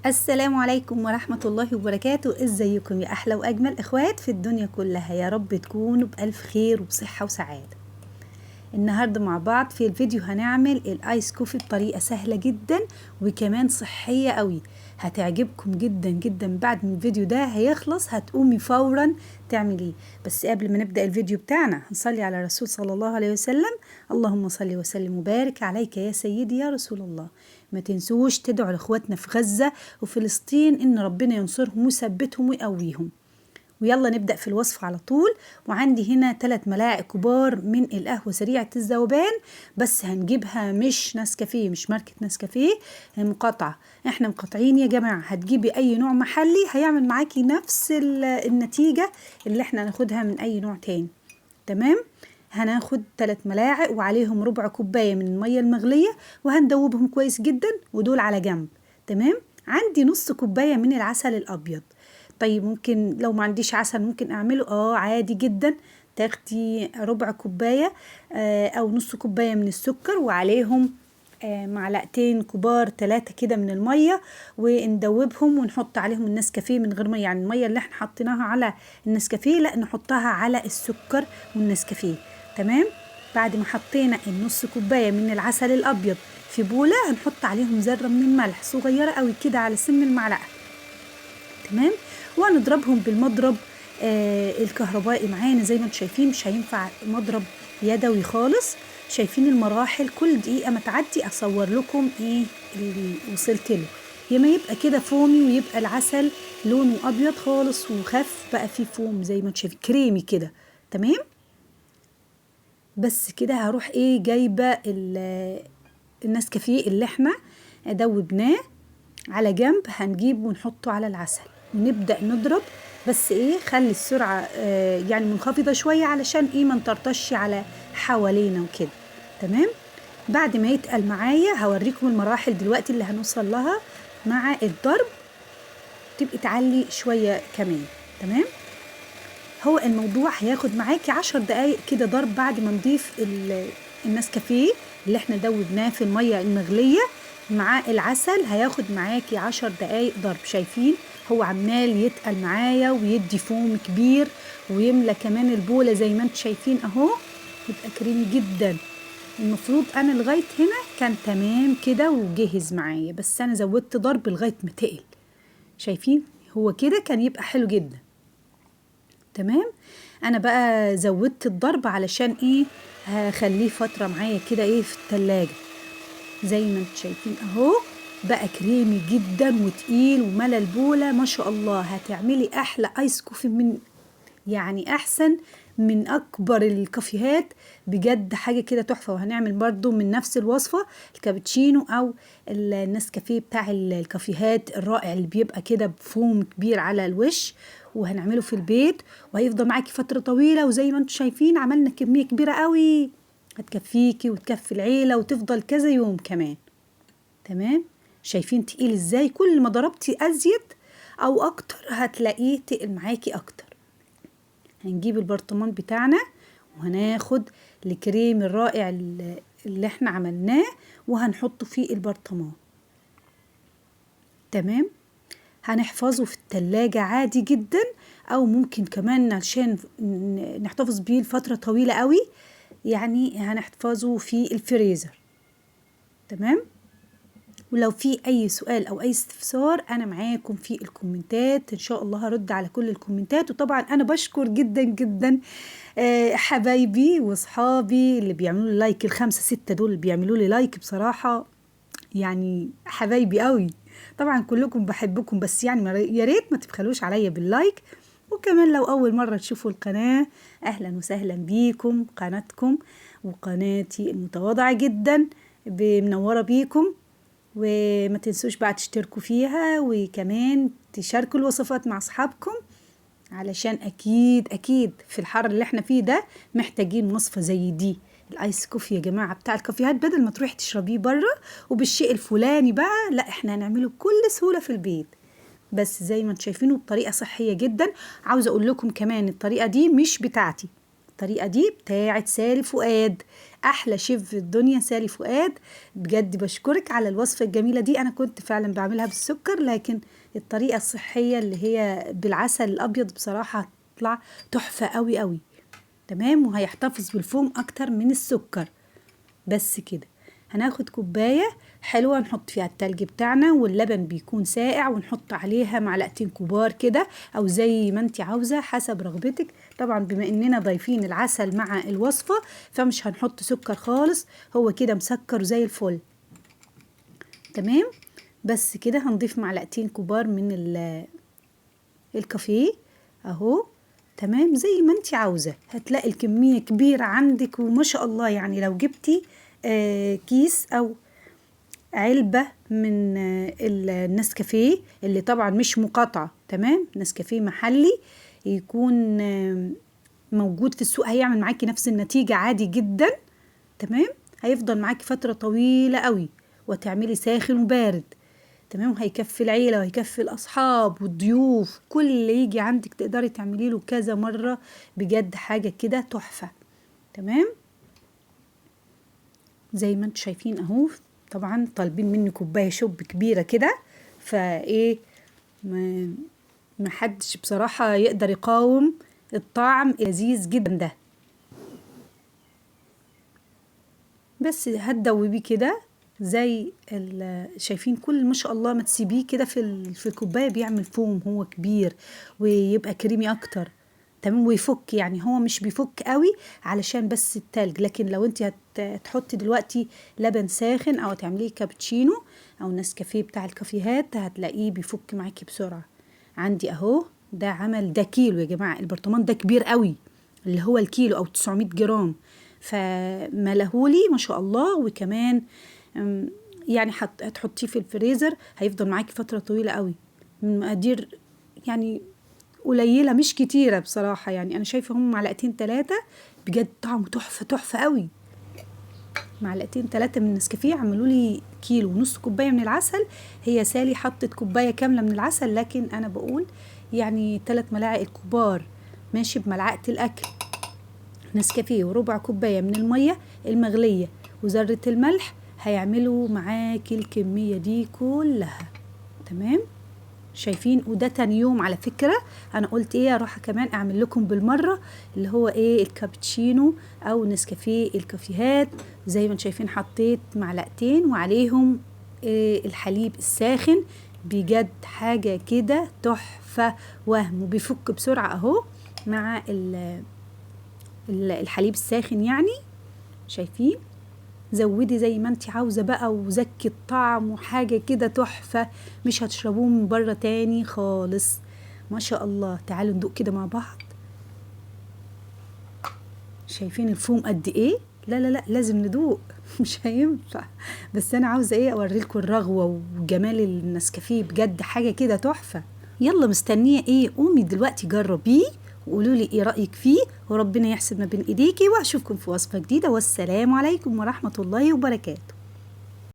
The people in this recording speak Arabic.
السلام عليكم ورحمة الله وبركاته. ازيكم يا احلى واجمل اخوات في الدنيا كلها؟ يا رب تكونوا بالف خير وبصحة وسعادة. النهاردة مع بعض في الفيديو هنعمل الايس كوفي بطريقة سهلة جدا وكمان صحية قوي، هتعجبكم جدا جدا. بعد ما الفيديو ده هيخلص هتقومي فورا تعمليه. بس قبل ما نبدأ الفيديو بتاعنا هنصلي على الرسول صلى الله عليه وسلم. اللهم صل وسلم وبارك عليك يا سيدي يا رسول الله. ما تنسوش تدعوا لاخواتنا في غزة وفلسطين ان ربنا ينصرهم ويثبتهم ويقويهم. ويلا نبدأ في الوصفة على طول. وعندي هنا 3 ملاعق كبار من القهوة سريعة الذوبان، بس هنجيبها مش نسكافيه، مش ماركة نسكافيه، مقاطعة. احنا مقاطعين يا جماعة. هتجيبي اي نوع محلي هيعمل معاكي نفس النتيجة اللي احنا هناخدها من اي نوع تاني. تمام. هناخد 3 ملاعق وعليهم ربع كوباية من المية المغلية وهندوبهم كويس جدا ودول على جنب. تمام. عندي نص كوباية من العسل الابيض. طيب ممكن لو ما عنديش عسل ممكن اعمله عادي جدا. تاخدي ربع كوباية او نص كوباية من السكر وعليهم معلقتين كبار 3 كده من المية وندوبهم ونحط عليهم النسكافيه من غير مية، يعني المية اللي احنا حطيناها على النسكافيه لا نحطها على السكر والنسكافيه. تمام. بعد ما حطينا النص كوباية من العسل الابيض في بولة هنحط عليهم ذرة من الملح صغيرة قوي كده على سن المعلقة. تمام. وهنضربهم بالمضرب الكهربائي معانا زي ما انتم شايفين، مش هينفع مضرب يدوي خالص. شايفين المراحل؟ كل دقيقة ما تعدي اصور لكم ايه اللي وصلت له. ما يبقى كده فومي ويبقى العسل لونه ابيض خالص وخف بقى فيه فوم زي ما انتم شايفين كريمي كده. تمام. بس كده هروح جايبة النسكافيه اللي احنا دوبناه على جنب، هنجيب ونحطه على العسل ونبدأ نضرب. بس خلي السرعة يعني منخفضة شوية علشان ما نطرطش على حوالينا وكده. تمام. بعد ما يتقل معايا هوريكم المراحل دلوقتي اللي هنوصل لها مع الضرب. تبقي تعلي شوية كمان. تمام. هو الموضوع هياخد معاكي 10 دقايق كده ضرب بعد ما نضيف النسكافيه اللي احنا دوبناه في المية المغلية مع العسل. هياخد معاكي 10 دقايق ضرب. شايفين هو عمال يتقل معايا ويدي فوم كبير ويملى كمان البولة زي ما انتم شايفين اهو. يبقى كريمي جدا. المفروض انا لغاية هنا كان تمام كده وجهز معايا، بس انا زودت ضرب لغاية ما تقل. شايفين هو كده كان يبقى حلو جدا. تمام. انا بقى زودت الضرب علشان هخليه فترة معايا كده في التلاجة زي ما انتم شايفين اهو. بقى كريمي جدا وتقيل وملى البولة ما شاء الله. هتعملي احلى ايس كوفي من احسن من اكبر الكافيهات بجد. حاجة كده تحفة. وهنعمل برضو من نفس الوصفة الكابتشينو او النسكافيه بتاع الكافيهات الرائع اللي بيبقى كده بفوم كبير على الوش، وهنعمله في البيت وهيفضل معاكي فترة طويلة. وزي ما انتم شايفين عملنا كمية كبيرة قوي هتكفيكي وتكفي العيلة وتفضل كذا يوم كمان. تمام. شايفين تقيل ازاي؟ كل ما ضربتي ازيد او اكتر هتلاقيه تقل معاكي اكتر. هنجيب البرطمان بتاعنا وهناخد الكريم الرائع اللي احنا عملناه وهنحطه في البرطمان. تمام. هنحفظه في التلاجة عادي جدا، او ممكن كمان عشان نحتفظ بيه لفترة طويلة قوي يعني هنحفظه في الفريزر. تمام. ولو في اي سؤال او اي استفسار انا معاكم في الكومنتات ان شاء الله هرد على كل الكومنتات. وطبعا انا بشكر جدا جدا حبايبي واصحابي اللي بيعملوا لي لايك، ال5 6 دول اللي بيعملوا لي لايك بصراحة يعني حبايبي قوي. طبعا كلكم بحبكم، بس يعني يا ريت ما تبخلوش عليا باللايك. وكمان لو اول مرة تشوفوا القناة اهلا وسهلا بيكم. قناتكم وقناتي المتواضعة جدا منورة بيكم. وما تنسوش بقى تشتركوا فيها وكمان تشاركوا الوصفات مع اصحابكم، علشان اكيد اكيد في الحر اللي احنا فيه ده محتاجين وصفة زي دي. الايس كوفي يا جماعة بتاع الكافيهات بدل ما تروحي تشربيه بره وبالشيء الفلاني بقى، لا احنا هنعمله بكل سهولة في البيت. بس زي ما انتم شايفينه بطريقة صحية جدا. عاوزة اقول لكم كمان الطريقة دي مش بتاعتي، الطريقة دي بتاعت سالي فؤاد، احلى شيف في الدنيا سالي فؤاد. بجد بشكرك على الوصفة الجميلة دي. انا كنت فعلا بعملها بالسكر، لكن الطريقة الصحية اللي هي بالعسل الابيض بصراحة تطلع تحفة قوي قوي. تمام، وهيحتفظ بالفوم اكتر من السكر. بس كده هناخد كوباية حلوة نحط فيها التلج بتاعنا، واللبن بيكون ساقع، ونحط عليها معلقتين كبار كده او زي ما انت عاوزة حسب رغبتك. طبعا بما اننا ضايفين العسل مع الوصفة فمش هنحط سكر خالص، هو كده مسكر زي الفل. تمام، بس كده هنضيف معلقتين كبار من الكافيه اهو. تمام، زي ما انت عاوزة. هتلاقي الكمية كبيرة عندك وما شاء الله. يعني لو جبتي كيس او علبة من النسكافيه اللي طبعا مش مقاطعة، تمام، نسكافيه محلي يكون موجود في السوق، هيعمل معاكي نفس النتيجة عادي جدا. تمام، هيفضل معاكي فترة طويلة قوي، وتعملي ساخن وبارد. تمام، وهيكفي العيلة وهيكفي الأصحاب والضيوف، كل اللي يجي عندك تقدري تعملي له كذا مرة. بجد حاجة كده تحفة. تمام، زي ما انتم شايفين اهو. طبعا طالبين مني كوباية شوب كبيرة كده، فايه ما حدش بصراحة يقدر يقاوم الطعم اللذيذ جدا ده. بس هتدوبيه كده زي شايفين كل ما شاء الله. ما تسيبيه كده في الكوبايه بيعمل فوم، هو كبير ويبقى كريمي اكتر. تمام، ويفك. يعني هو مش بيفك قوي علشان بس التلج، لكن لو انت هتحطي دلوقتي لبن ساخن او هتعمليه كابتشينو او نسكافيه بتاع الكافيهات هتلاقيه بيفك معاكي بسرعه. عندي اهو ده عمل، ده كيلو يا جماعه، البرطمان ده كبير قوي اللي هو الكيلو او 900 جرام. فملهولي ما شاء الله. وكمان يعني هتحطيه في الفريزر هيفضل معاكي فترة طويلة قوي. من مقادير يعني قليلة مش كتيرة بصراحة. يعني أنا شايفة هم معلقتين 3 بجد طعمه تحفة تحفة قوي. معلقتين 3 من النسكافيه عملوا لي كيلو ونص كوباية من العسل. هي سالي حطت كوباية كاملة من العسل، لكن أنا بقول يعني 3 ملاعق الكبار ماشي بملعقة الأكل نسكافيه، وربع كوباية من المية المغلية، وذرة الملح، هيعملوا معاكي الكمية دي كلها. تمام، شايفين؟ وده تاني يوم على فكرة. انا قلت ايه اروح كمان اعمل لكم بالمرة اللي هو ايه الكابتشينو او نسكافيه الكافيهات. زي ما شايفين حطيت معلقتين وعليهم إيه الحليب الساخن. بجد حاجة كده تحفة، وهم وبيفك بسرعة اهو مع الحليب الساخن. يعني شايفين؟ زودي زي ما انت عاوزة بقى وزكي الطعم، وحاجة كده تحفة مش هتشربوه من بره تاني خالص. ما شاء الله. تعالوا ندوق كده مع بعض. شايفين الفوم قد ايه؟ لا لا لا لازم ندوق مش هينفع. بس انا عاوزة ايه اوريلكم الرغوة وجمال النسكافيه. بجد حاجة كده تحفة. يلا مستنية ايه؟ قومي دلوقتي جربيه وقولوا لي ايه رأيك فيه، وربنا يحسن ما بين ايديكي. واشوفكم في وصفة جديدة، والسلام عليكم ورحمة الله وبركاته.